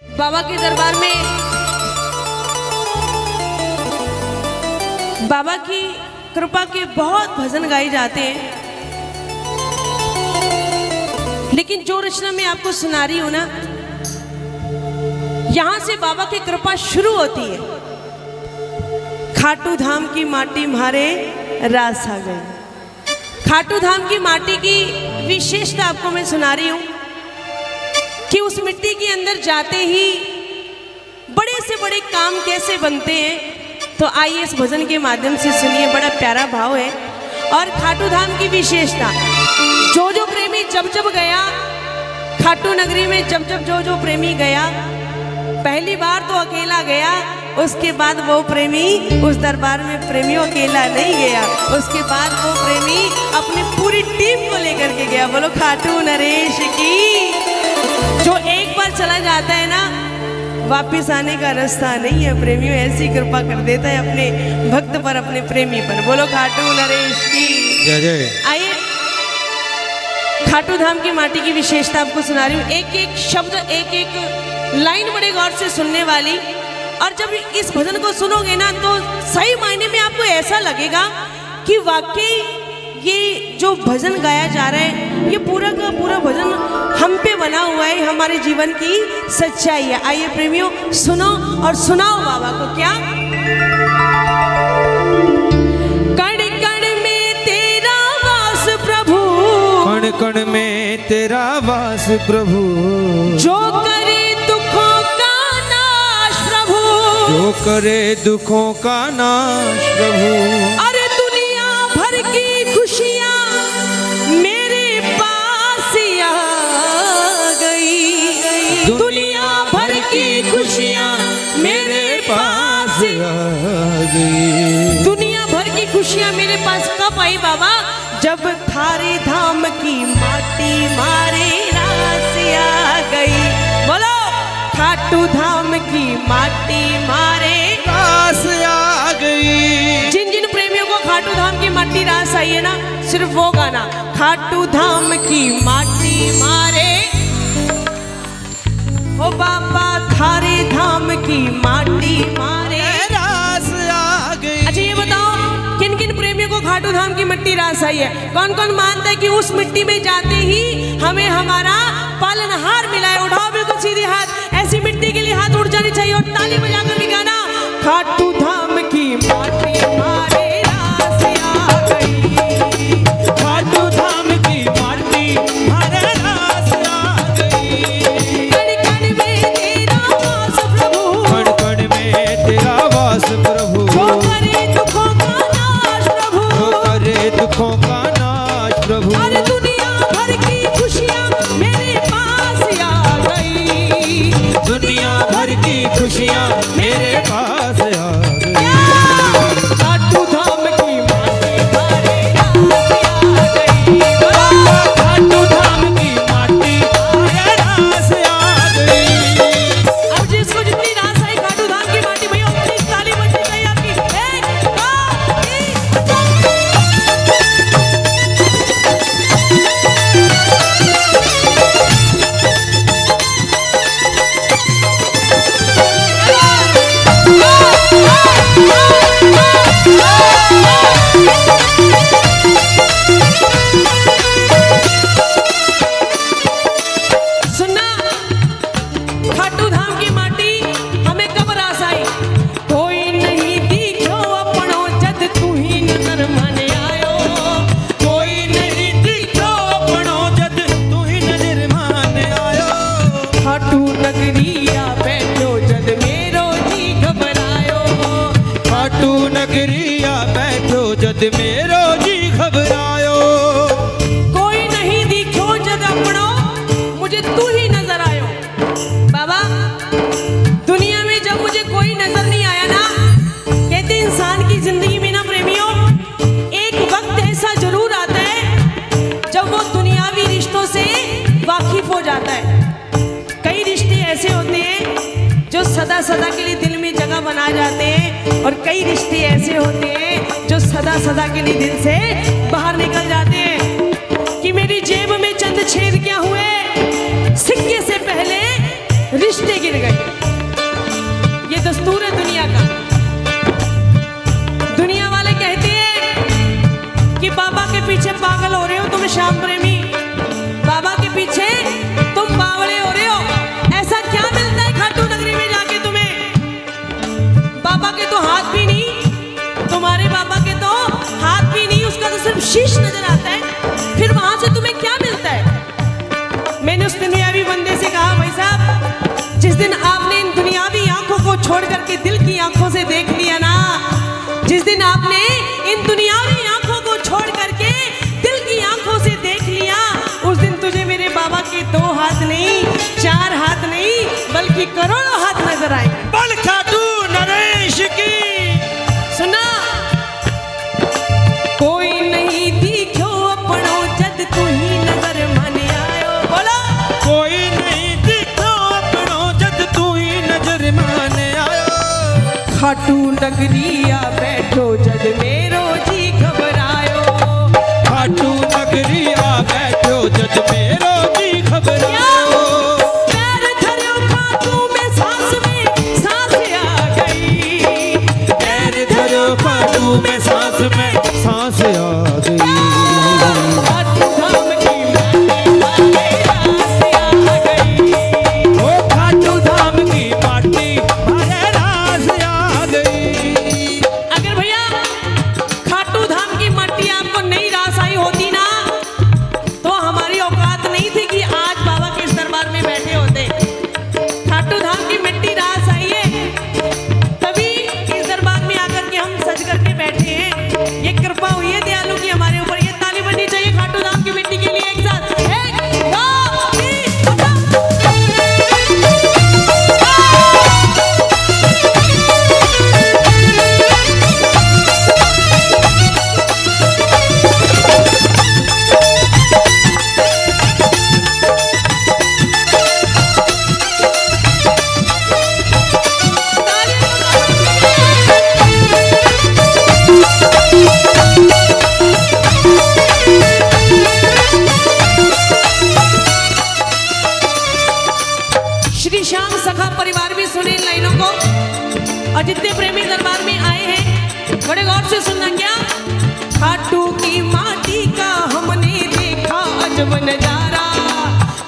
बाबा के दरबार में बाबा की कृपा के बहुत भजन गाए जाते हैं, लेकिन जो रचना मैं आपको सुना रही हूं ना, यहां से बाबा की कृपा शुरू होती है। खाटू धाम की माटी मारे रास आ गई। खाटू धाम की माटी की विशेषता आपको मैं सुना रही हूं कि उस मिट्टी के अंदर जाते ही बड़े से बड़े काम कैसे बनते हैं। तो आइए इस भजन के माध्यम से सुनिए, बड़ा प्यारा भाव है। और खाटू धाम की विशेषता, जो प्रेमी जब गया खाटू नगरी में, जब जो प्रेमी गया, पहली बार तो अकेला गया, उसके बाद वो प्रेमी उस दरबार में प्रेमियों अकेला नहीं गया, उसके बाद वो प्रेमी अपनी पूरी टीम को लेकर के गया। बोलो खाटू नरेश की। जो एक बार चला जाता है ना, वापिस आने का रास्ता नहीं है। प्रेमियों ऐसी कृपा कर देता है अपने भक्त पर, अपने प्रेमी पर। बोलो खाटू नरेश की जय जय। आइए खाटू धाम की माटी की विशेषता आपको सुना रही हूँ। एक एक शब्द, एक एक लाइन बड़े गौर से सुनने वाली। और जब इस भजन को सुनोगे ना, तो सही मायने में आपको ऐसा लगेगा कि वाकई ये जो भजन गाया जा रहा है, ये पूरा का पूरा भजन हम पे बना हुआ है, हमारे जीवन की सच्चाई है। आइए प्रेमियों, सुनो और सुनाओ बाबा को। क्या कण कण में तेरा वास प्रभु, कण कण में तेरा वास प्रभु, जो करे दुखों का नाश प्रभु, जो करे दुखों का नाश प्रभु। अरे दुनिया भर की खुशियाँ मेरे पास आ गई, दुनिया भर की खुशियाँ मेरे पास आ गई। दुनिया भर की खुशियाँ मेरे पास कब आई बाबा? जब थारे धाम की माटी मारे रास आ गई। बोलो खाटू धाम की माटी मारे रास आ गई। जिन जिन प्रेमियों को खाटू धाम की माटी रास आई है ना, सिर्फ वो गाना, खाटू धाम की माटी मारे, ओ बाबा थारे धाम की माटी मारे रास आ गई। अच्छा ये बताओ, किन किन प्रेमियों को खाटू धाम की मिट्टी रास आई है? कौन कौन मानता है कि उस मिट्टी में जाते ही हमें हमारा पालनहार मिला है? उठाओ बिल्कुल सीधे हाथ, ऐसी मिट्टी के लिए हाथ उठ जाने चाहिए। और ताली बजाकर भी गाना, खाटू धाम की माटी मारे रास आ गई, खाटू धाम की माटी मारे रास आ गई। कण कण में तेरा वास प्रभु, कण कण में तेरा वास प्रभु, जो करे दुखों का नाश प्रभु, जो करे दुखों का नाश प्रभु। अरे दुनिया भर की खुशियाँ मेरे पास आ गई, दुनिया भर की खुशियाँ मेरे पास आ गई। खाटू धाम की माटी मारे रास आ गई। खाटू धाम की माटी मारे रास आ गई। अब जिसको जितनी रास आई खाटू धाम की माटी, भैया उतनी ताली बजनी चाहिए आपकी। एक, दो, तीन। सुनना, खाटू धाम की माटी हमें कब रास आई? कोई नहीं दिखो अपनो जद तू ही नजर माने आयो, कोई नहीं दिखो अपनो जद तू ही नजर माने आयो। खाटू नगरिया बैठो जद मेरो जी घबरायो, खाटू नगरिया बैठो जद मेरो जी घबरायो। कोई नहीं दिखो जद अपनो मुझे तू ही नजर आयो। बाबा दुनिया में जब मुझे कोई नजर नहीं आया ना, कहते इंसान की जिंदगी में ना प्रेमियों, एक वक्त ऐसा जरूर आता है जब वो दुनियावी रिश्तों से वाकिफ हो जाता है। कई रिश्ते ऐसे होते हैं जो सदा सदा के लिए दिल में जगह बना जाते हैं, और कई रिश्ते ऐसे होते हैं जो सदा सदा के लिए दिल से बाहर निकल जाते हैं। कि मेरी जेब में चंद छेद क्या हुए, सिक्के से पहले रिश्ते गिरे। गिर गई। ये दस्तूर है दुनिया का। दुनिया वाले कहते हैं कि बाबा के पीछे पागल हो रहे हो तुम श्याम प्रेमी, बाबा के पीछे तुम बावड़े हो रहे हो। ऐसा क्या मिलता है खाटू नगरी में जाके तुम्हें? बाबा के तो हाथ भी नहीं, तुम्हारे बाबा के तो हाथ भी नहीं, उसका तो सिर्फ शीश नजर आता है। फिर वहां से तुम्हें क्या मिलता है? मैंने उस दुनियावी बंदे से कहा, भाई साहब जिस दिन आपने इन दुनियावी आंखों को छोड़ करके दिल की आंखों से देख लिया ना, जिस दिन आपने इन दुनियावी आंखों को छोड़ करके दिल की आंखों से देख लिया, उस दिन तुझे मेरे बाबा के 2 हाथ नहीं, 4 हाथ नहीं, बल्कि करोड़ों हाथ नजर आएंगे। बल खाटू नरेश की सुना, कोई नहीं दिखो अपनो जद तू ही नजर माने आयो। बोलो, कोई नहीं दिखो अपनो जद तू ही नजर माने आयो। खाटू नगरिया बैठो जद मेरो जी घबरायो। खाटू नगरी आ बैठो जद मेरो जी घबरायो। पैर धरो खाटू में सांस आ गई। पैर धरो खाटू में सांस आ गई। खाटू धाम की माटी रास आ गई। ओ खाटू धाम की माटी मारे रास आ गई। अगर भैया खाटू धाम की मट्टी आपको नहीं रास आई होती ना, तो हमारी औकात नहीं थी कि आज बाबा के इस दरबार में बैठे होते। खाटू धाम की मिट्टी रास आई है, तभी इस दरबार में आकर के हम सज करके बैठे हैं। ये कृपा हुई है दयालु की हमारे ऊपर। ये ताली बजनी चाहिए खाटू धाम की मिट्टी के लिए। एक साथ 1 2 3 श्री श्याम सखा परिवार भी सुने इन लाइनों को, और जितने प्रेमी दरबार में आए हैं बड़े गौर से सुनना। क्या खाटू की माटी का हमने देखा अजब नजारा।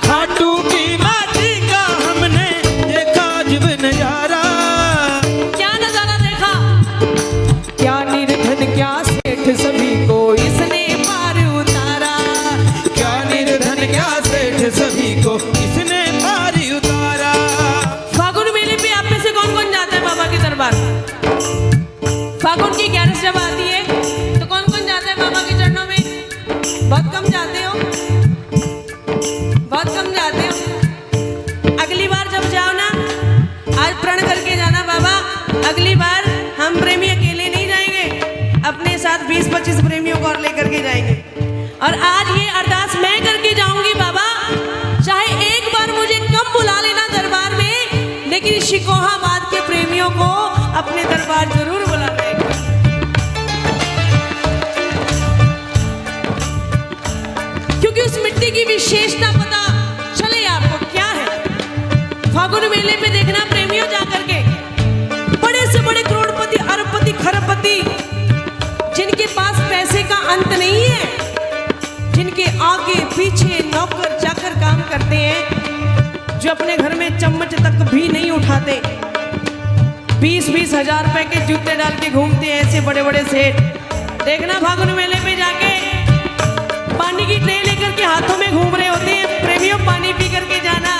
खाटू की माटी का हमने देखा अजब नजारा। क्या नजारा देखा? क्या निर्धन क्या सेठ सभी को इसने पार उतारा। क्या निर्धन क्या सेठ सभी को इसने पार उतारा। फागुन मेले पे आप में से कौन कौन जाता है बाबा के दरबार? फागुन की 11 जब आती है तो कौन कौन जाता है बाबा के चरणों में? बहुत कम जाते हो, बहुत कम जाते हो। अगली बार जब जाओ ना, आज प्रण करके जाना, बाबा अगली बार हम प्रेमी अकेले नहीं जाएंगे, अपने साथ 20-25 प्रेमियों को और लेकर के जाएंगे। और आज ये अरदास मैं करके जाऊंगी, बाबा चाहे एक बार मुझे कम बुला लेना दरबार में, लेकिन शिकोहाबाद के प्रेमियों को अपने दरबार जरूर बुला लेगा। क्योंकि उस मिट्टी की विशेषता पता चले आपको क्या है। फागुन मेले पे देखना प्रेमियों जाकर के, बड़े से बड़े करोड़पति, अरबपति, खरबपति, जिनके पास पैसे का अंत नहीं है, जिनके आगे पीछे नौकर चाकर काम करते हैं, जो अपने घर में चम्मच तक भी नहीं उठाते, 20-20 हजार रुपए के जूते डाल के घूमते हैं ऐसे बड़े बड़े सेठ। देखना फागुन मेले पे जाके पानी की ट्रे लेकर के हाथों में घूम रहे होते हैं। प्रेमियों पानी पी करके जाना,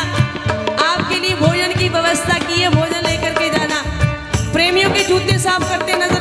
आपके लिए भोजन की व्यवस्था की है, भोजन लेकर के जाना। प्रेमियों के जूते साफ करते नजर